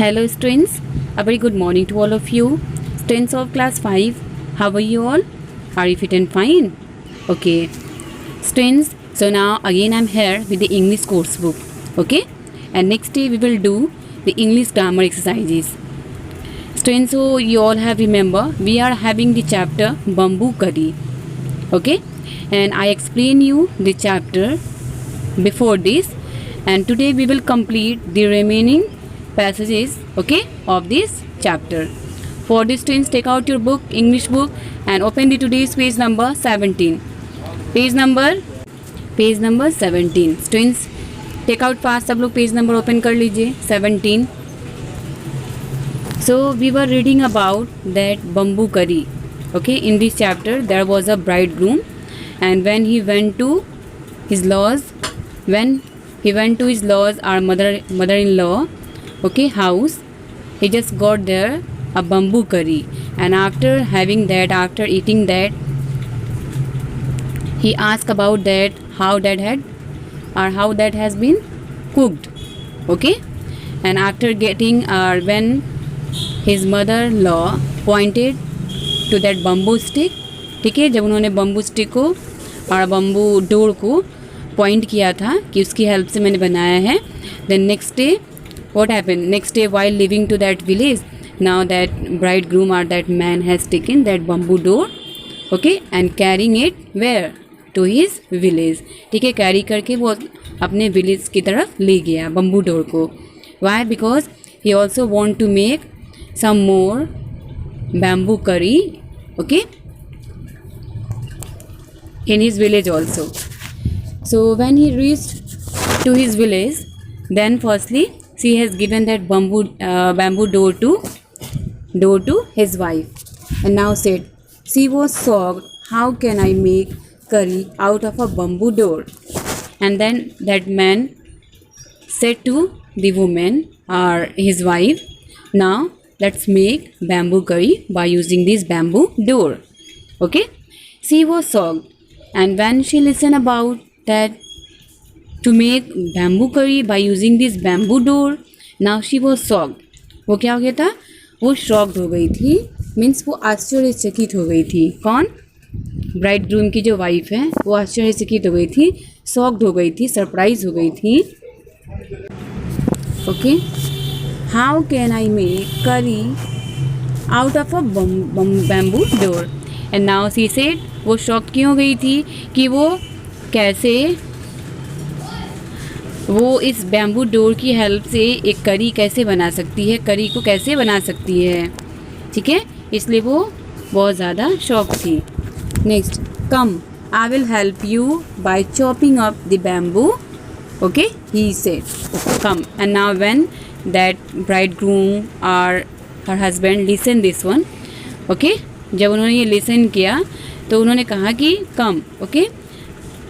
Hello students, a very good morning to all of you. Students of class 5, how are you all? Are you fit and fine? Okay. Students, so now again I'm here with the English course book. Okay. And next day we will do the English grammar exercises. Students, so you all have remember we are having the chapter Bamboo Curry. Okay. And I explain you the chapter before this. And today we will complete the remaining passages of this chapter. For this, students, take out your book, English book, and open the today's page number 17. Page number 17. Students, take out fast, सब लोग page number open कर लीजिए 17. So we were reading about that bamboo curry. Okay, in this chapter there was a bridegroom, and when he went to his laws, our mother-in-law, house, he just got there a bamboo curry, and after eating that, he asked about that how that has been cooked. Okay, and after getting when his mother-in-law pointed to that bamboo stick, ठीक है, जब उन्होंने bamboo stick को और bamboo door को point किया था कि उसकी हेल्प से मैंने बनाया है. Then next day what happened? Next day, while leaving to that village, now that bridegroom or that man has taken that bamboo door, and carrying it where? To his village. ठीक है, carry करके वो अपने village की तरफ ले गया bamboo door को. Why? Because he also want to make some more bamboo curry, in his village also. So when he reached to his village, then firstly she has given that bamboo door to his wife, and now said, she was shocked, how can I make curry out of a bamboo door? And then that man said to the woman or his wife, now let's make bamboo curry by using this bamboo door. She was shocked, and when she listened about that to make bamboo curry by using this bamboo door, now she was shocked. वो क्या हो गया था? वो shocked हो गई थी, means वो आश्चर्यचकित हो गई थी. कौन? ब्राइड ग्रूम की जो वाइफ है वो आश्चर्यचकित हो गई थी, shocked हो गई थी, सरप्राइज हो गई थी. How can I make curry out of a bamboo door? And now she said, वो shocked क्यों हो गई थी कि वो कैसे वो इस बैम्बू डोर की हेल्प से एक करी कैसे बना सकती है, करी को कैसे बना सकती है. ठीक है, इसलिए वो बहुत ज़्यादा शॉक थी. Next, come I will help you by chopping up the bamboo. He said, come. And now when that bridegroom और her husband listen this one, जब उन्होंने ये लिसन किया तो उन्होंने कहा कि come,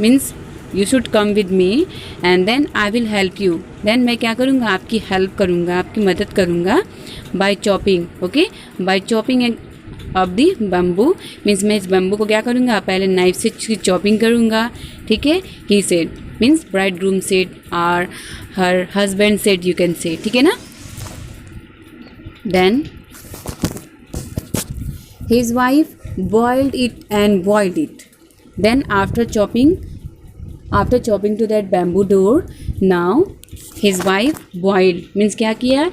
means you should come with me and then I will help you. Then मैं क्या करूँगा? आपकी हेल्प करूँगा, आपकी मदद करूँगा by chopping. By chopping of the bamboo, means मैं इस बम्बू को क्या करूँगा? पहले नाइफ से इसकी चॉपिंग करूँगा. ठीक है, he said, means bridegroom said और her husband said, you can say. ठीक है ना. Then his wife boiled it and boiled it. Then after chopping to that bamboo door, now his wife boiled, means क्या किया?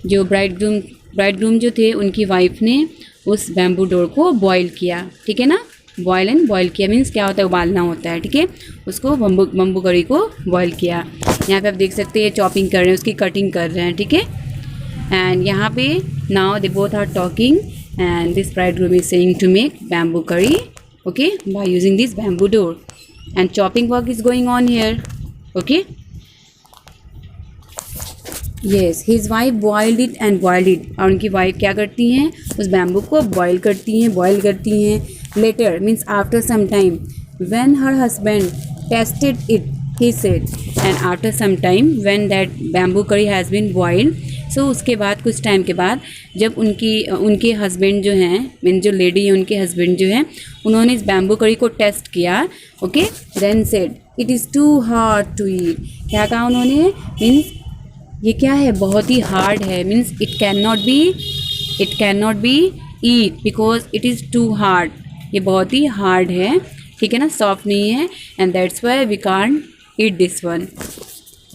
जो bridegroom जो थे उनकी वाइफ ने उस बैम्बू डोर को बॉयल किया. ठीक है ना, बॉयल किया मीन्स क्या होता है? उबालना होता है. ठीक है, उसको बम्बू करी को बॉयल किया. यहाँ पे आप देख सकते हैं चॉपिंग कर रहे हैं, उसकी कटिंग कर रहे हैं. ठीक है, एंड यहाँ पे now they both are talking, and this bridegroom is saying to make bamboo curry by using this bamboo door, and chopping work is going on here. Yes, his wife boiled it and boiled it. और उनकी wife क्या करती हैं? उस bamboo को boil करती हैं. Later means after some time, when her husband tasted it, he said, and after some time when that bamboo curry has been boiled, सो उसके बाद कुछ टाइम के बाद जब उनके हस्बैंड जो हैं, मीन जो लेडी है उनके हस्बैंड जो हैं, उन्होंने इस बैम्बू करी को टेस्ट किया. Then said, it is too hard to eat. क्या कहा उन्होंने? मीन्स ये क्या है, बहुत ही हार्ड है, means it can not be eat because it is too hard. ये बहुत ही हार्ड है, ठीक है ना, सॉफ्ट नहीं है, and that's why we can't eat this one,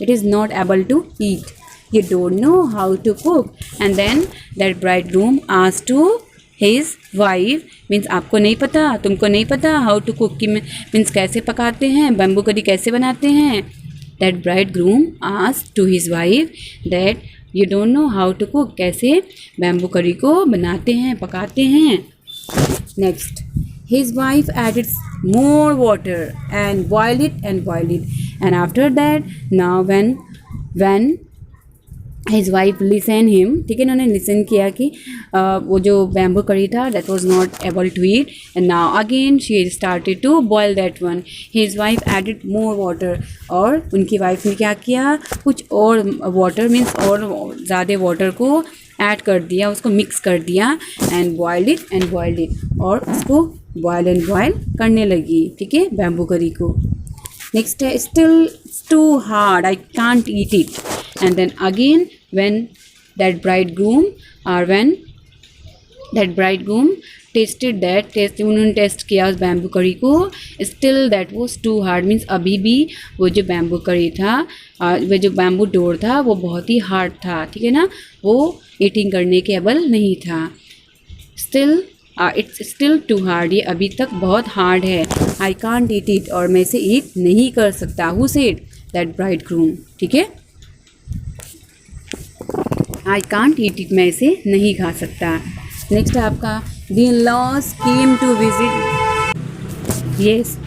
it is not able to eat, you don't know how to cook. And then that bridegroom asked to his wife, means आपको नहीं पता, तुमको नहीं पता how to cook की means कैसे पकाते हैं, बैम्बू करी कैसे बनाते हैं। That bridegroom asked to his wife that you don't know how to cook, कैसे बैम्बू करी को बनाते हैं, पकाते हैं। Next, his wife added more water and boiled it, and after that now when his wife listen him, ठीक है, उन्होंने listen किया कि वो जो बैम्बू करी था that was not able to eat, and now again she started to boil that one. His wife added more water, और उनकी वाइफ ने क्या किया, कुछ और वाटर मीन्स और ज़्यादा वाटर को ऐड कर दिया, उसको मिक्स कर दिया, एंड बॉइल्ड इट, और उसको बॉयल एंड बॉयल करने लगी, ठीक है, बैम्बू करी को। नेक्स्ट है still too hard, I can't eat it. And then again when that bridegroom tasted that, उन्होंने टेस्ट किया उस बैम्बू करी को, still that was too hard, means अभी भी वो जो बैम्बू करी था, वो जो बैम्बू डोर था वो बहुत ही हार्ड था, ठीक है ना, वो ईटिंग करने के एबल नहीं था। Still it's still too hard, ये अभी तक बहुत हार्ड है। आई कांट ईट इट, और मैं इसे ईट नहीं कर सकता। हु सेड, दैट ब्राइडग्रूम, ठीक है, आई कांट ईट इट, मैं इसे नहीं खा सकता। नेक्स्ट है आपका the in-laws came to visit, yes,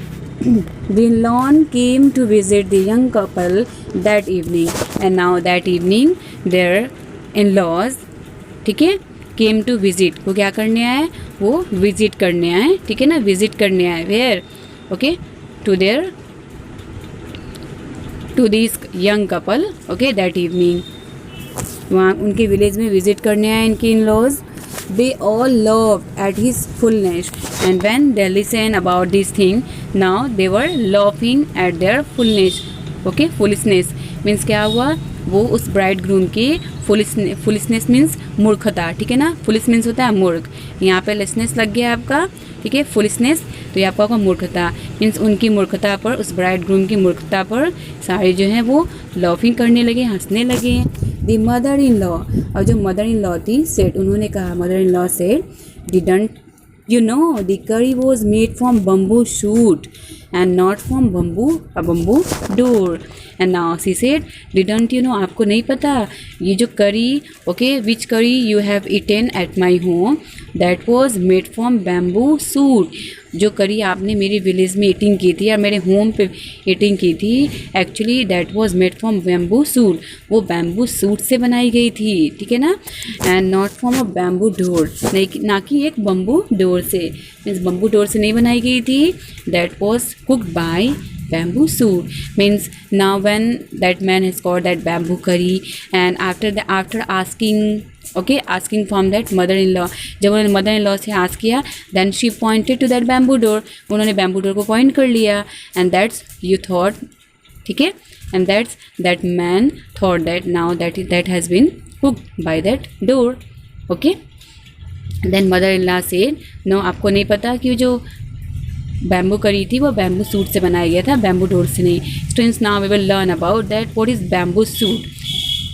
the in-law came to visit the young couple that evening, and now that evening their in-laws, ठीक है, केम टू विजिट, वो क्या करने आए, वो विजिट करने आए, ठीक है ना, विजिट करने आए, where, okay, to this young couple, okay, that evening, वहाँ उनके विलेज में विजिट करने आए इनके in-laws. They all loved at his fullness, and when they listen about this thing now they were laughing at their fullness, okay, foolishness means क्या हुआ, वो उस ब्राइड ग्रूम के फुलिशनेस मीन्स मूर्खता, ठीक है ना, फुलिश मीन्स होता है मूर्ख, यहाँ पे लेसनेस लग गया आपका, ठीक है, फुलिशनेस, तो ये आपका मूर्खता मीन्स उनकी मूर्खता पर, उस ब्राइड ग्रूम की मूर्खता पर सारे जो हैं वो लाफिंग करने लगे, हंसने लगे। द मदर इन लॉ, और जो मदर इन लॉ थी सेड, उन्होंने कहा, mother in law said, didn't you know the curry was made from bamboo shoot and not from bamboo door, and now she said, didn't you know, आपको नहीं पता, ये जो करी, okay, which curry you have eaten at my home, that was made from bamboo shoot, जो करी आपने मेरे विलेज में ईटिंग की थी और मेरे होम पे ईटिंग की थी, actually that was made from bamboo suit, वो बैम्बू सूट से बनाई गई थी, ठीक है ना, and not from a bamboo door, ना कि एक बम्बू डोर से, मीन्स बम्बू डोर से नहीं बनाई गई थी, that was cooked bye bamboo shoot, means now when that man has got that bamboo curry, and after asking from that mother-in-law, जब उन्होंने mother-in-law से ask किया, then she pointed to that bamboo door, उन्होंने bamboo door को point कर लिया, and that's you thought, ठीक है, and that's that man thought that now that has been cooked by that door, okay, then mother-in-law said, no, आपको नहीं पता कि जो बैम्बू करी थी वो बैम्बू सूट से बनाया गया था, बैम्बू डोर से नहीं। Students, now we will learn about that what is bamboo shoot.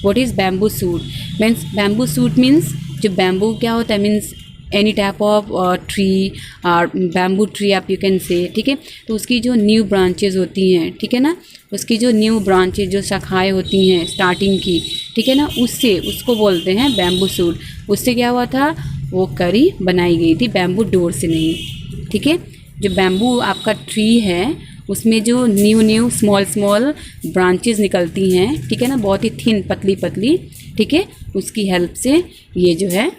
What is bamboo shoot means, bamboo shoot means जो बैम्बू क्या होता है, means any type of tree और बैम्बू ट्री आप यू कैन से, ठीक है, तो उसकी जो न्यू ब्रांचेज होती हैं, ठीक है ना, उसकी जो न्यू ब्रांचेज जो शाखाएँ होती हैं स्टार्टिंग की, ठीक है ना, उसको बोलते हैं बैम्बू सूट। उससे क्या हुआ था, वो करी बनाई गई थी, बैम्बू डोर से नहीं, ठीक है। जो बैम्बू आपका ट्री है उसमें जो न्यू स्मॉल ब्रांचेस निकलती हैं, ठीक है ना, बहुत ही थिन पतली, ठीक है, उसकी हेल्प से ये जो है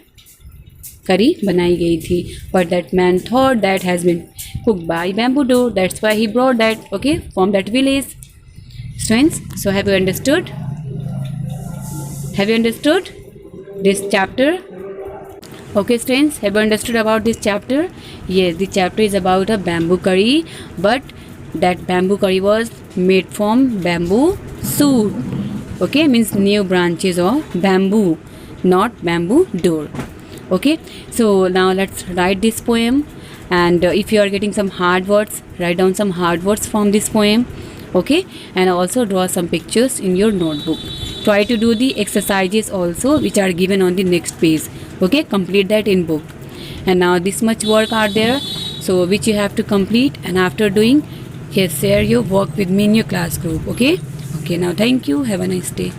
करी बनाई गई थी। But that man thought that has been cooked by bamboo door, that's why he brought that, okay, from that village. Students, so have you understood this chapter? Okay students, have you understood about this chapter? Yes, the chapter is about a bamboo curry, but that bamboo curry was made from bamboo shoot. Okay, means new branches of bamboo, not bamboo door. Okay, so now let's write this poem. And if you are getting some hard words, write down some hard words from this poem. Okay, and also draw some pictures in your notebook. Try to do the exercises also which are given on the next page. Okay, complete that in book. And now this much work are there, so which you have to complete, and after doing, here share your work with me in your class group. Okay, now thank you, have a nice day.